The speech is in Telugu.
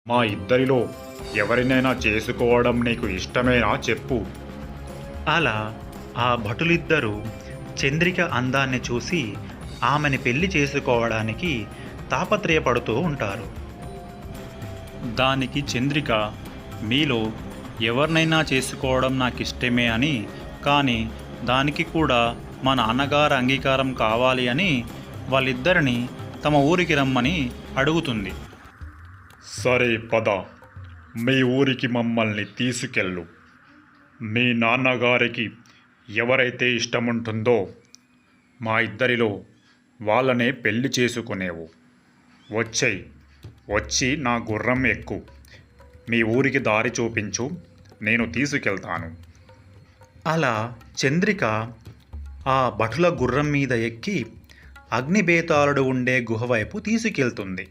మా ఇద్దరిలో ఎవరినైనా చేసుకోవడం నీకు ఇష్టమేనా చెప్పు. అలా ఆ భటులిద్దరూ చంద్రిక అందాన్ని చూసి ఆమెని పెళ్లి చేసుకోవడానికి తాపత్రయపడుతూ ఉంటారు. దానికి చంద్రిక, మీలో ఎవరినైనా చేసుకోవడం నాకు ఇష్టమే అని, కానీ దానికి కూడా మా నాన్నగారి అంగీకారం కావాలి అని వాళ్ళిద్దరిని తమ ఊరికి రమ్మని అడుగుతుంది. సరే పద, మీ ఊరికి మమ్మల్ని తీసుకెళ్ళు. మీ నాన్నగారికి ఎవరైతే ఇష్టముంటుందో మా ఇద్దరిలో వాళ్ళనే పెళ్లి చేసుకునేవు. వచ్చేయ్, వచ్చి నా గుర్రం ఎక్కు. మీ ఊరికి దారి చూపించు, నేను తీసుకెళ్తాను. అలా చంద్రిక ఆ భటుల గుర్రం మీద ఎక్కి అగ్నిబేతాళుడు ఉండే గుహ వైపు తీసుకెళ్తుంది.